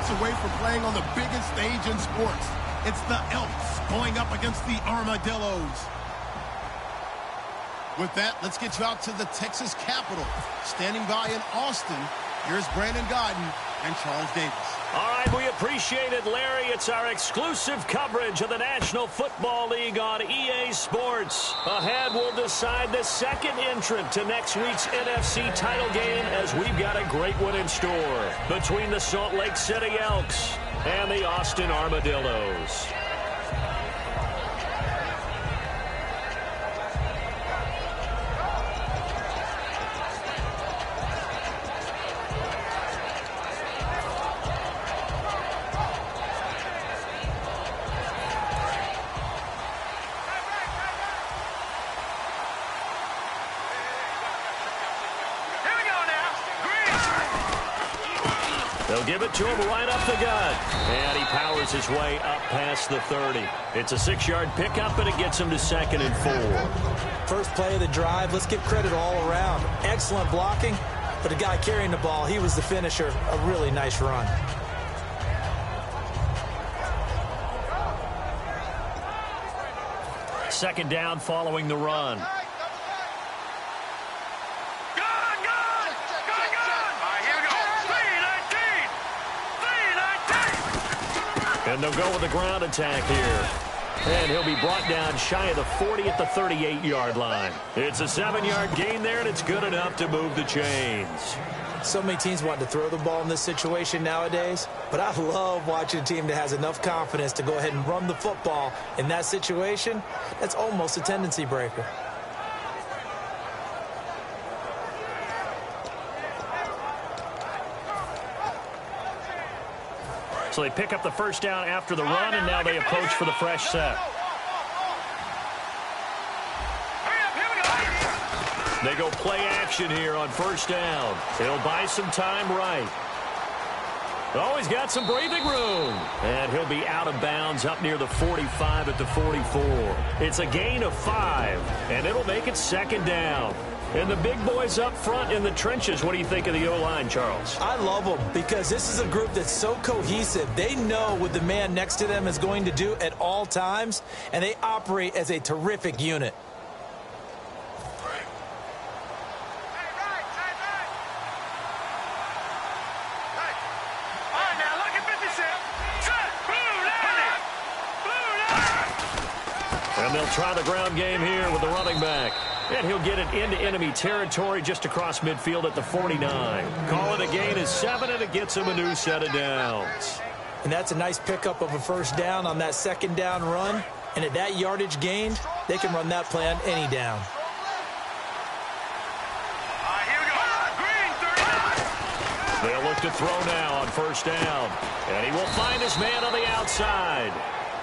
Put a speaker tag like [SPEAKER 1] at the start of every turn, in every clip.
[SPEAKER 1] minutes away from playing on the biggest stage in sports. It's the Elks going up against the Armadillos. With that, let's get you out to the Texas Capitol. Standing by in Austin, here's Brandon Godden and Charles Davis.
[SPEAKER 2] All right, we appreciate it, Larry. It's our exclusive coverage of the National Football League on EA Sports. Ahead, we'll decide the second entrant to next week's NFC title game, as we've got a great one in store between the Salt Lake City Elks and the Austin Armadillos. They'll give it to him right up the gut. And he powers his way up past the 30. It's a 6-yard pickup, and it gets him to 2nd and 4.
[SPEAKER 3] First play of the drive, let's give credit all around. Excellent blocking, but the guy carrying the ball, he was the finisher. A really nice run.
[SPEAKER 2] Second down following the run. And they'll go with the ground attack here. And he'll be brought down shy of the 40 at the 38-yard line. It's a 7-yard gain there, and it's good enough to move the chains.
[SPEAKER 3] So many teams want to throw the ball in this situation nowadays, but I love watching a team that has enough confidence to go ahead and run the football in that situation. That's almost a tendency breaker.
[SPEAKER 2] So they pick up the first down after the run, and now they approach for the fresh set. They go play action here on first down. He'll buy some time right. Oh, he's got some breathing room. And he'll be out of bounds up near the 45 at the 44. It's a gain of 5, and it'll make it second down. And the big boys up front in the trenches, what do you think of the O-line, Charles?
[SPEAKER 3] I love them because this is a group that's so cohesive. They know what the man next to them is going to do at all times, and they operate as a terrific unit.
[SPEAKER 2] And they'll try the ground game here with the running back. And he'll get it into enemy territory just across midfield at the 49. Call it a gain of 7, and it gets him a new set of downs.
[SPEAKER 3] And that's a nice pickup of a first down on that second down run. And at that yardage gained, they can run that play on any down.
[SPEAKER 2] They'll look to throw now on first down. And he will find his man on the outside.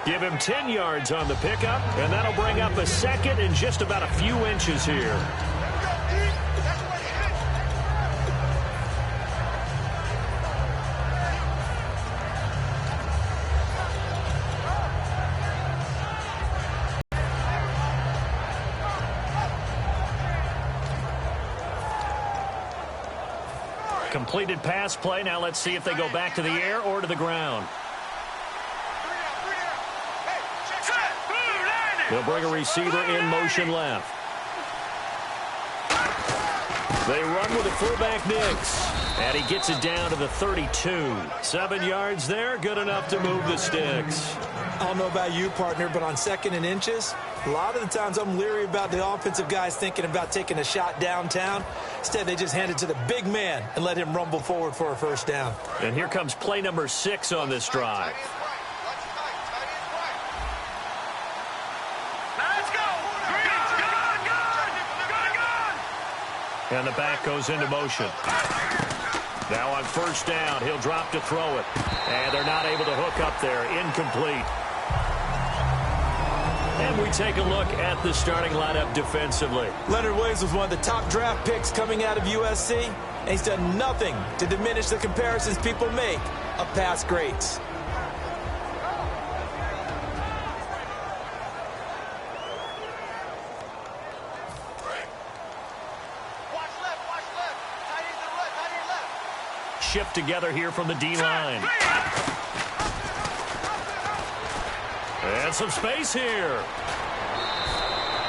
[SPEAKER 2] Give him 10 yards on the pickup, and that'll bring up a second in just about a few inches here. Completed pass play. Now let's see if they go back to the air or to the ground. They'll bring a receiver in motion left. They run with the fullback Nix. And he gets it down to the 32. 7 yards there, good enough to move the sticks.
[SPEAKER 3] I don't know about you, partner, but on second and inches, a lot of the times I'm leery about the offensive guys thinking about taking a shot downtown. Instead, they just hand it to the big man and let him rumble forward for a first down.
[SPEAKER 2] And here comes play number 6 on this drive. And the back goes into motion. Now on first down, he'll drop to throw it. And they're not able to hook up there. Incomplete. And we take a look at the starting lineup defensively.
[SPEAKER 3] Leonard Williams was one of the top draft picks coming out of USC, and he's done nothing to diminish the comparisons people make of past greats.
[SPEAKER 2] Shift together here from the D-line. And some space here.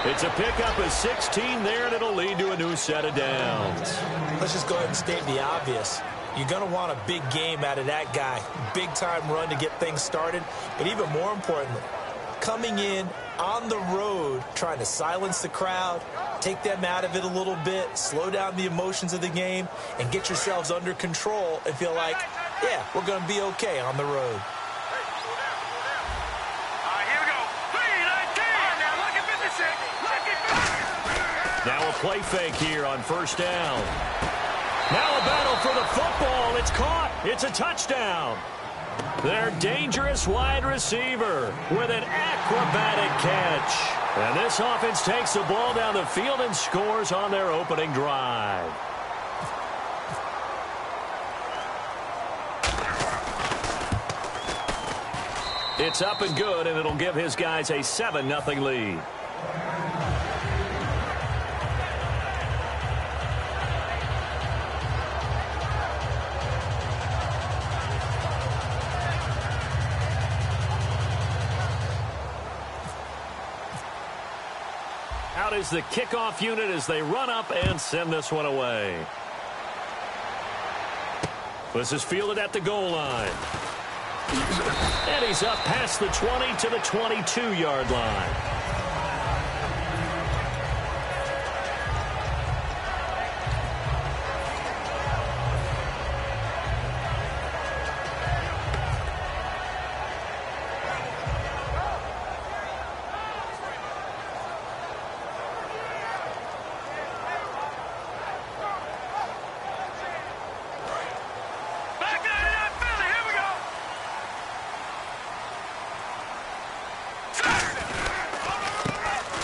[SPEAKER 2] It's a pickup of 16 there, and it'll lead to a new set of downs.
[SPEAKER 3] Let's just go ahead and state the obvious. You're going to want a big game out of that guy. Big-time run to get things started. But even more importantly, coming in on the road, trying to silence the crowd, take them out of it a little bit, slow down the emotions of the game, and get yourselves under control and feel like, yeah, we're going to be okay on the road.
[SPEAKER 2] Now a play fake here on first down. Now a battle for the football. It's caught. It's a touchdown. Their dangerous wide receiver with an acrobatic catch. And this offense takes the ball down the field and scores on their opening drive. It's up and good, and it'll give his guys a 7-0 lead. Out is the kickoff unit as they run up and send this one away. This is fielded at the goal line. And he's up past the 20 to the 22-yard line.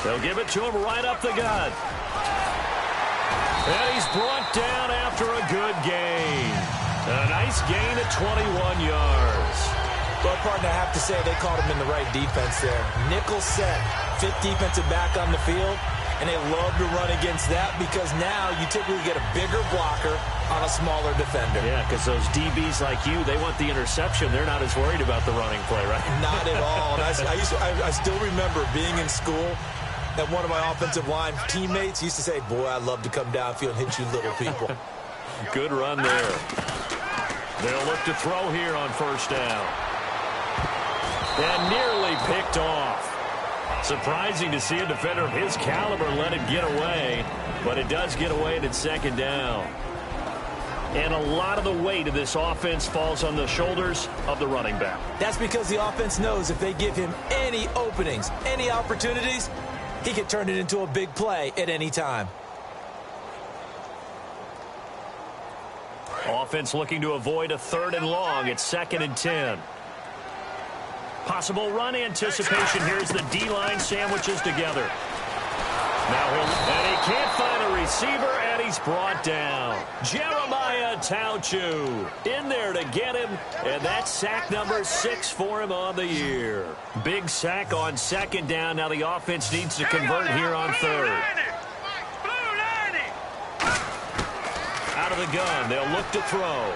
[SPEAKER 2] They'll give it to him right up the gut. And he's brought down after a good gain. A nice gain at 21 yards.
[SPEAKER 3] Well, partner, I have to say they called him in the right defense there. Nickel set, fifth defensive back on the field, and they love to run against that because now you typically get a bigger blocker on a smaller defender.
[SPEAKER 2] Yeah, because those DBs like you, they want the interception. They're not as worried about the running play, right?
[SPEAKER 3] Not at all. I still remember being in school, and one of my offensive line teammates used to say, boy, I'd love to come downfield and hit you little people.
[SPEAKER 2] Good run there. They'll look to throw here on first down. And nearly picked off. Surprising to see a defender of his caliber let it get away, but it does get away and it's second down. And a lot of the weight of this offense falls on the shoulders of the running back.
[SPEAKER 3] That's because the offense knows if they give him any openings, any opportunities, he can turn it into a big play at any time.
[SPEAKER 2] Offense looking to avoid a 3rd and long. It's 2nd and 10. Possible run anticipation. Here's the D-line sandwiches together. And he can't find a receiver, and he's brought down. Jeremiah Tauchu in there to get him, and that's sack number 6 for him on the year. Big sack on 2nd down. Now the offense needs to convert here on 3rd. Out of the gun, they'll look to throw.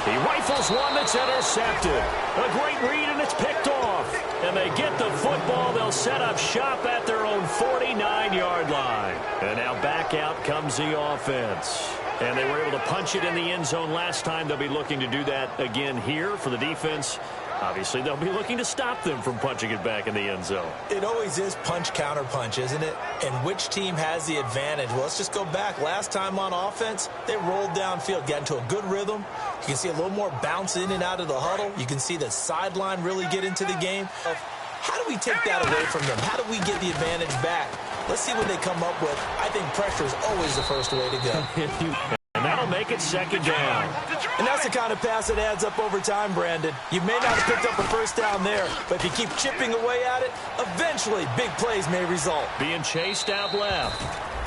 [SPEAKER 2] He rifles one that's intercepted. A great read, and it's picked off. And they get the football. They'll set up shop at their own 49-yard line. And now back out comes the offense. And they were able to punch it in the end zone last time. They'll be looking to do that again here for the defense. Obviously, they'll be looking to stop them from punching it back in the end zone.
[SPEAKER 3] It always is punch, counter punch, isn't it? And which team has the advantage? Well, let's just go back. Last time on offense, they rolled downfield, got into a good rhythm. You can see a little more bounce in and out of the huddle. You can see the sideline really get into the game. How do we take that away from them? How do we get the advantage back? Let's see what they come up with. I think pressure is always the first way to go.
[SPEAKER 2] And that'll make it 2nd down.
[SPEAKER 3] And that's the kind of pass that adds up over time, Brandon. You may not have picked up a first down there, but if you keep chipping away at it, eventually big plays may result.
[SPEAKER 2] Being chased out left.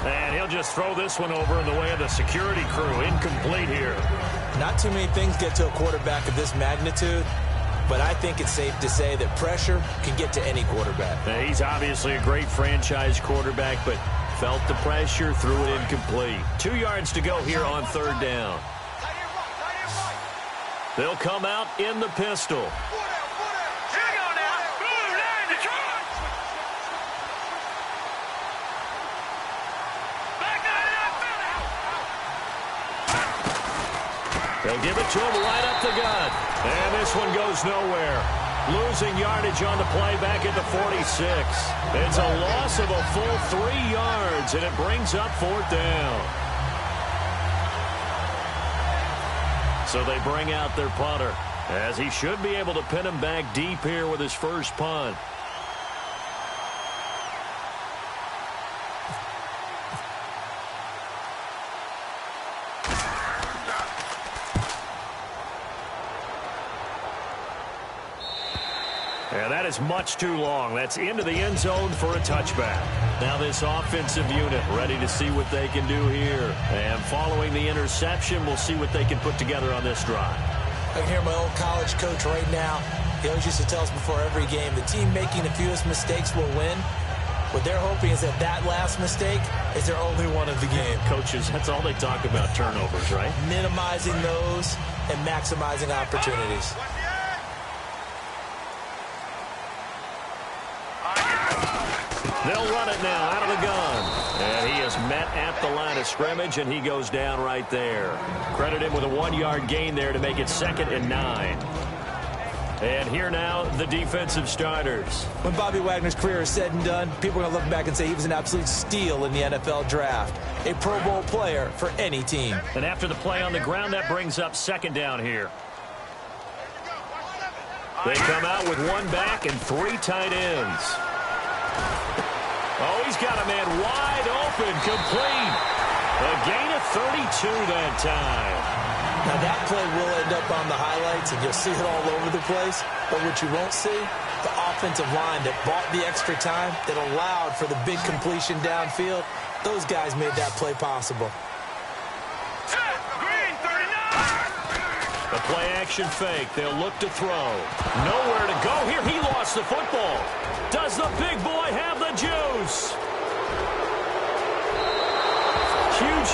[SPEAKER 2] And he'll just throw this one over in the way of the security crew. Incomplete here.
[SPEAKER 3] Not too many things get to a quarterback of this magnitude, but I think it's safe to say that pressure can get to any quarterback.
[SPEAKER 2] Now, he's obviously a great franchise quarterback, but felt the pressure, threw it incomplete. 2 yards to go here on 3rd down. They'll come out in the pistol. They'll give it to him right up the gut. And this one goes nowhere. Losing yardage on the play back at the 46. It's a loss of a full 3 yards, and it brings up 4th down. So they bring out their punter, as he should be able to pin him back deep here with his first punt. And that is much too long. That's into the end zone for a touchback. Now this offensive unit ready to see what they can do here. And following the interception, we'll see what they can put together on this drive.
[SPEAKER 3] I can hear my old college coach right now. He always used to tell us before every game, the team making the fewest mistakes will win. What they're hoping is that that last mistake is their only one of the game.
[SPEAKER 2] Coaches, that's all they talk about, turnovers, right?
[SPEAKER 3] Minimizing those and maximizing opportunities.
[SPEAKER 2] They'll run it now out of the gun. And he is met at the line of scrimmage, and he goes down right there. Credit him with a 1-yard gain there to make it 2nd and 9. And here now, the defensive starters.
[SPEAKER 3] When Bobby Wagner's career is said and done, people are going to look back and say he was an absolute steal in the NFL draft. A Pro Bowl player for any team.
[SPEAKER 2] And after the play on the ground, that brings up 2nd down here. They come out with 1 back and 3 tight ends. Oh, he's got a man wide open, complete. A gain of 32 that time.
[SPEAKER 3] Now that play will end up on the highlights, and you'll see it all over the place. But what you won't see, the offensive line that bought the extra time, that allowed for the big completion downfield, those guys made that play possible.
[SPEAKER 2] The play-action fake. They'll look to throw. Nowhere to go here. He lost the football. Does the big boy have the juice?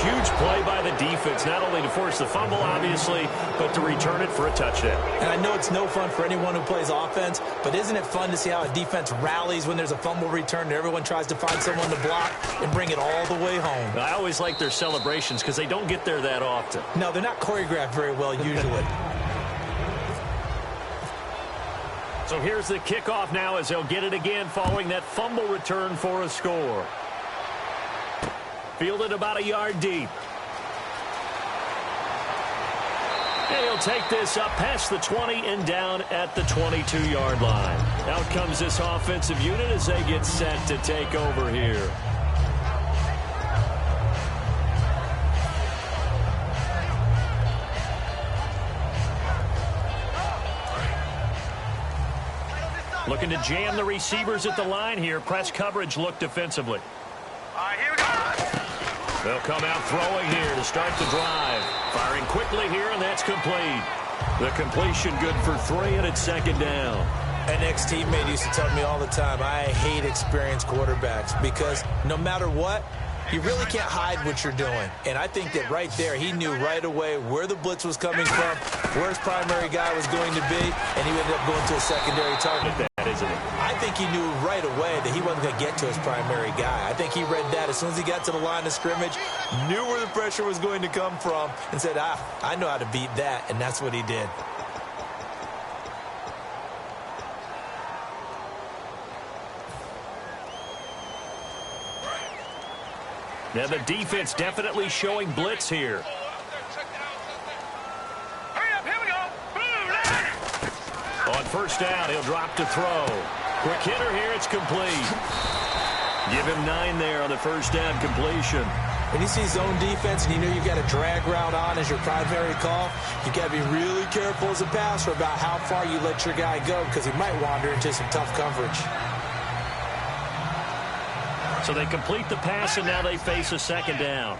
[SPEAKER 2] Huge play by the defense, not only to force the fumble, obviously, but to return it for a touchdown.
[SPEAKER 3] And I know it's no fun for anyone who plays offense, but isn't it fun to see how a defense rallies when there's a fumble return and everyone tries to find someone to block and bring it all the way home?
[SPEAKER 2] I always like their celebrations because they don't get there that often.
[SPEAKER 3] No, they're not choreographed very well usually.
[SPEAKER 2] So here's the kickoff now as they'll get it again following that fumble return for a score. Fielded about a yard deep. And he'll take this up past the 20 and down at the 22-yard line. Out comes this offensive unit as they get set to take over here. Looking to jam the receivers at the line here. Press coverage look defensively.
[SPEAKER 4] All right, here we go.
[SPEAKER 2] They'll come out throwing here to start the drive. Firing quickly here, and that's complete. The completion good for 3, and it's 2nd down.
[SPEAKER 3] An ex-teammate used to tell me all the time, I hate experienced quarterbacks because no matter what, you really can't hide what you're doing. And I think that right there, he knew right away where the blitz was coming from, where his primary guy was going to be, and he ended up going to a secondary target.
[SPEAKER 2] Isn't it?
[SPEAKER 3] I think he knew right away that he wasn't going to get to his primary guy. I think he read that as soon as he got to the line of scrimmage, knew where the pressure was going to come from, and said, I know how to beat that, and that's what he did.
[SPEAKER 2] Now the defense definitely showing blitz here. On 1st down, he'll drop to throw. Quick hitter here, it's complete. Give him 9 there on the 1st down completion.
[SPEAKER 3] When you see zone defense and you know you've got a drag route on as your primary call, you've got to be really careful as a passer about how far you let your guy go because he might wander into some tough coverage.
[SPEAKER 2] So they complete the pass, and now they face a 2nd down.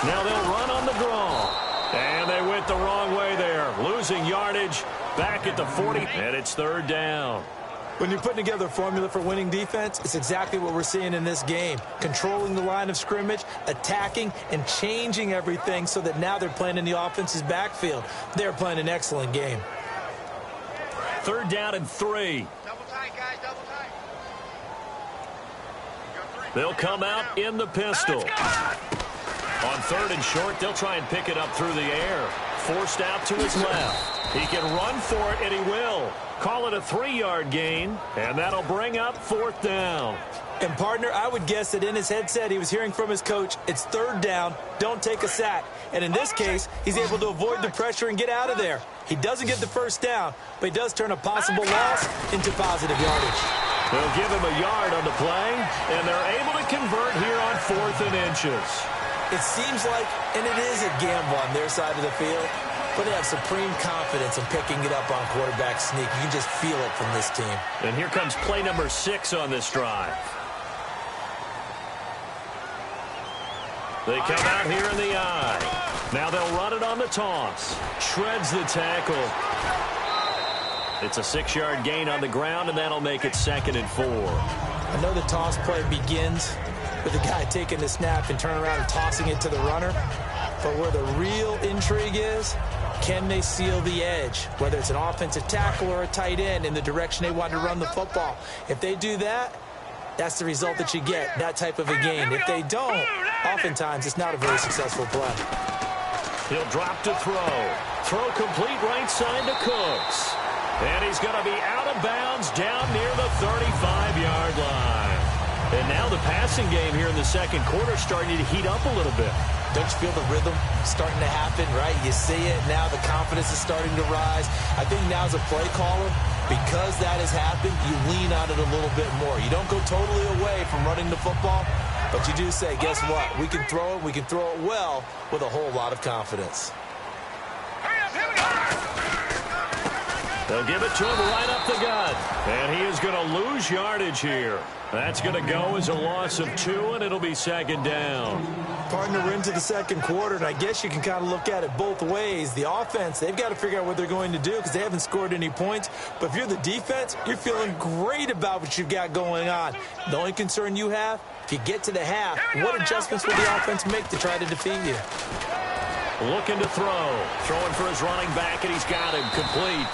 [SPEAKER 2] Now they'll run on the draw. And they went the wrong way there. Losing yardage back at the 40. And it's 3rd down.
[SPEAKER 3] When you're putting together a formula for winning defense, it's exactly what we're seeing in this game. Controlling the line of scrimmage, attacking, and changing everything so that now they're playing in the offense's backfield. They're playing an excellent game.
[SPEAKER 2] 3rd down and 3.
[SPEAKER 4] Double tight, guys, double tight.
[SPEAKER 2] They'll come out in the pistol. On 3rd and short, they'll try and pick it up through the air. Forced out to his left. He can run for it, and he will. Call it a 3-yard gain, and that'll bring up 4th down.
[SPEAKER 3] And, partner, I would guess that in his headset he was hearing from his coach, it's 3rd down, don't take a sack. And in this case, he's able to avoid the pressure and get out of there. He doesn't get the 1st down, but he does turn a possible loss into positive yardage.
[SPEAKER 2] They'll give him a yard on the play, and they're able to convert here on 4th and inches.
[SPEAKER 3] It seems like, and it is a gamble on their side of the field, but they have supreme confidence in picking it up on quarterback sneak. You can just feel it from this team.
[SPEAKER 2] And here comes play number 6 on this drive. They come out here in the eye. Now they'll run it on the toss. Shreds the tackle. It's a 6-yard gain on the ground, and that'll make it 2nd and 4.
[SPEAKER 3] I know the toss play begins with the guy taking the snap and turning around and tossing it to the runner. But where the real intrigue is, can they seal the edge, whether it's an offensive tackle or a tight end, in the direction they want to run the football? If they do that, that's the result that you get, that type of a gain. If they don't, oftentimes it's not a very successful play.
[SPEAKER 2] He'll drop to throw. Throw complete right side to Cooks. And he's going to be out of bounds down near the 35-yard line. And now the passing game here in the 2nd quarter starting to heat up a little bit.
[SPEAKER 3] Don't you feel the rhythm starting to happen, right? You see it now, the confidence is starting to rise. I think now as a play caller, because that has happened, you lean on it a little bit more. You don't go totally away from running the football, but you do say, guess what? We can throw it, we can throw it well with a whole lot of confidence.
[SPEAKER 2] They'll give it to him right up the gut. And he is going to lose yardage here. That's going to go as a loss of 2, and it'll be 2nd down.
[SPEAKER 3] Partner, we're into the 2nd quarter, and I guess you can kind of look at it both ways. The offense, they've got to figure out what they're going to do because they haven't scored any points. But if you're the defense, you're feeling great about what you've got going on. The only concern you have, if you get to the half, what adjustments will the offense make to try to defeat you?
[SPEAKER 2] Looking to throw. Throwing for his running back, and he's got him complete.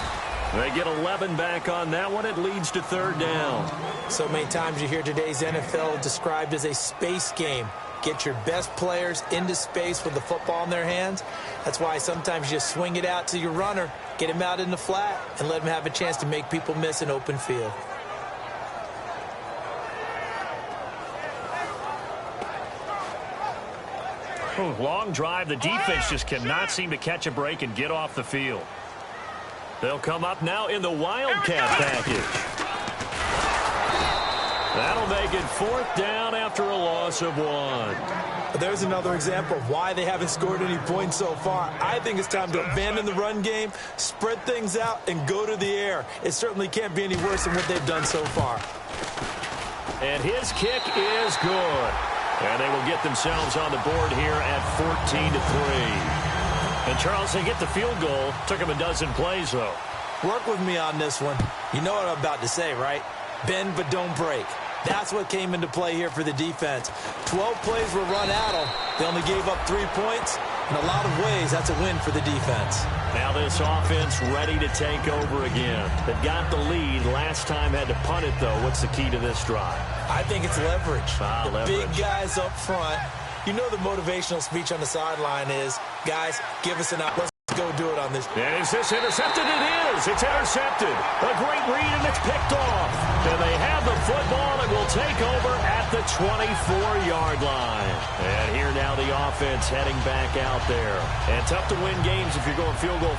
[SPEAKER 2] They get 11 back on that one. It leads to 3rd down.
[SPEAKER 3] So many times you hear today's NFL described as a space game. Get your best players into space with the football in their hands. That's why sometimes you swing it out to your runner, get him out in the flat, and let him have a chance to make people miss an open field.
[SPEAKER 2] Long drive. The defense just cannot seem to catch a break and get off the field. They'll come up now in the Wildcat package. That'll make it 4th down after a loss of 1.
[SPEAKER 3] There's another example of why they haven't scored any points so far. I think it's time to abandon the run game, spread things out, and go to the air. It certainly can't be any worse than what they've done so far.
[SPEAKER 2] And his kick is good. And they will get themselves on the board here at 14-3. And Charles, they get the field goal. Took him a dozen plays, though.
[SPEAKER 3] Work with me on this one. You know what I'm about to say, right? Bend but don't break. That's what came into play here for the defense. 12 plays were run at them. They only gave up 3 points. In a lot of ways, that's a win for the defense.
[SPEAKER 2] Now this offense ready to take over again. They got the lead. Last time had to punt it, though. What's the key to this drive?
[SPEAKER 3] I think it's leverage.
[SPEAKER 2] Leverage.
[SPEAKER 3] Big guys up front. You know the motivational speech on the sideline is, guys, give us an out. Let's go do it on this.
[SPEAKER 2] And is this intercepted? It is. It's intercepted. A great read, and it's picked off. And they have the football and will take over at the 24-yard line. And here now the offense heading back out there. And tough to win games if you're going field goal.